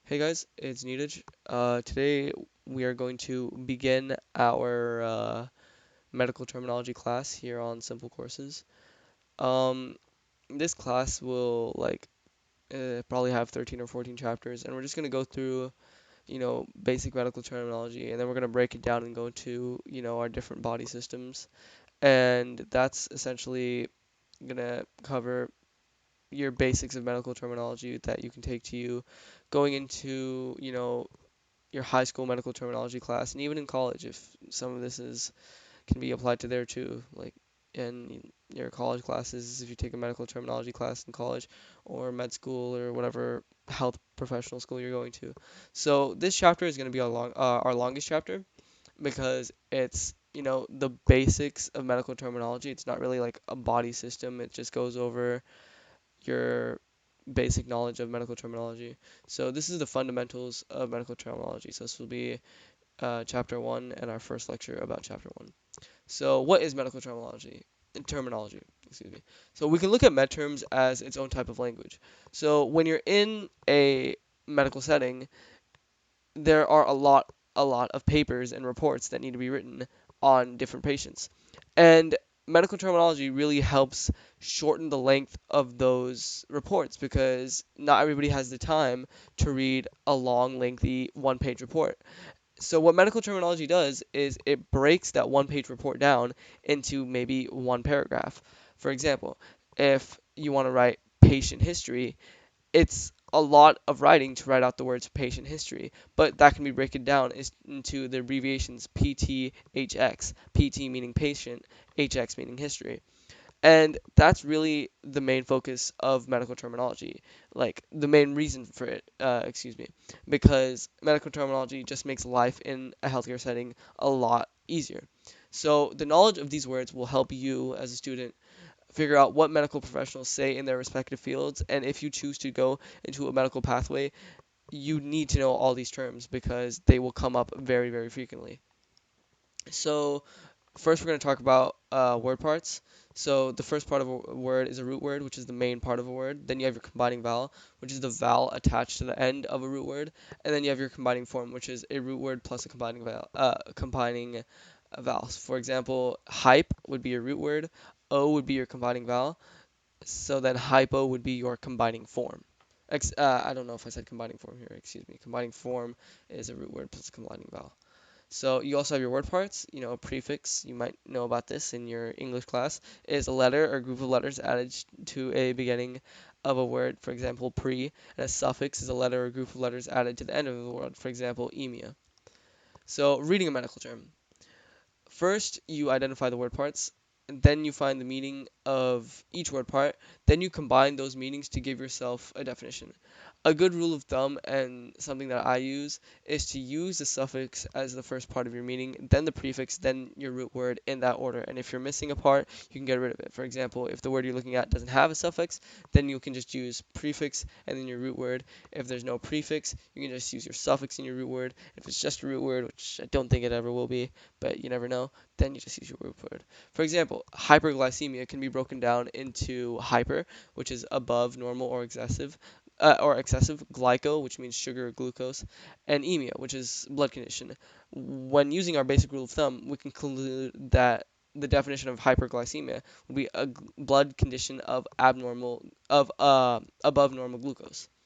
Hey guys, it's Neeraj. Today we are going to begin our medical terminology class here on Simple Courses. Um, this class will probably have 13 or 14 chapters, and we're just gonna go through, basic medical terminology, and then we're gonna break it down and go into, our different body systems, and that's essentially gonna cover your basics of medical terminology that you can take to you going into, your high school medical terminology class, and even in college, if some of this is can be applied to there too, like in your college classes, if you take a medical terminology class in college, or med school, or whatever health professional school you're going to. So this chapter is going to be our longest chapter because it's the basics of medical terminology. It's not really like a body system. It just goes over your basic knowledge of medical terminology. So this is the fundamentals of medical terminology. So this will be chapter one and our first lecture about chapter one. So what is medical terminology? Terminology, excuse me. So we can look at med terms as its own type of language. So when you're in a medical setting, there are a lot of papers and reports that need to be written on different patients. And medical terminology really helps shorten the length of those reports because not everybody has the time to read a long, lengthy one-page report. So what medical terminology does is it breaks that one-page report down into maybe one paragraph. For example, if you want to write patient history, it's a lot of writing to write out the words patient history, but that can be broken down into the abbreviations PTHX, PT meaning patient, HX meaning history. And that's really the main focus of medical terminology, like the main reason for it, excuse me, because medical terminology just makes life in a healthcare setting a lot easier. So the knowledge of these words will help you as a student figure out what medical professionals say in their respective fields, and if you choose to go into a medical pathway, you need to know all these terms because they will come up very, very frequently. So first, we're going to talk about word parts. So the first part of a word is a root word, which is the main part of a word. Then you have your combining vowel, which is the vowel attached to the end of a root word, and then you have your combining form, which is a root word plus a combining vowels. For example, hype would be your root word, o would be your combining vowel, so then hypo would be your combining form. I don't know if I said combining form here, excuse me. Combining form is a root word plus a combining vowel. So you also have your word parts. A prefix, you might know about this in your English class, is a letter or group of letters added to a beginning of a word. For example, pre. And a suffix is a letter or group of letters added to the end of a word. For example, emia. So reading a medical term. First, you identify the word parts, and then you find the meaning of each word part. Then you combine those meanings to give yourself a definition. A good rule of thumb and something that I use is to use the suffix as the first part of your meaning, then the prefix, then your root word in that order. And if you're missing a part, you can get rid of it. For example, if the word you're looking at doesn't have a suffix, then you can just use prefix and then your root word. If there's no prefix, you can just use your suffix in your root word. If it's just a root word, which I don't think it ever will be, but you never know, then you just use your root word. For example, hyperglycemia can be broken down into hyper, which is above normal or excessive, glyco, which means sugar or glucose, and emia, which is blood condition. When using our basic rule of thumb, we can conclude that the definition of hyperglycemia would be a blood condition of above normal glucose.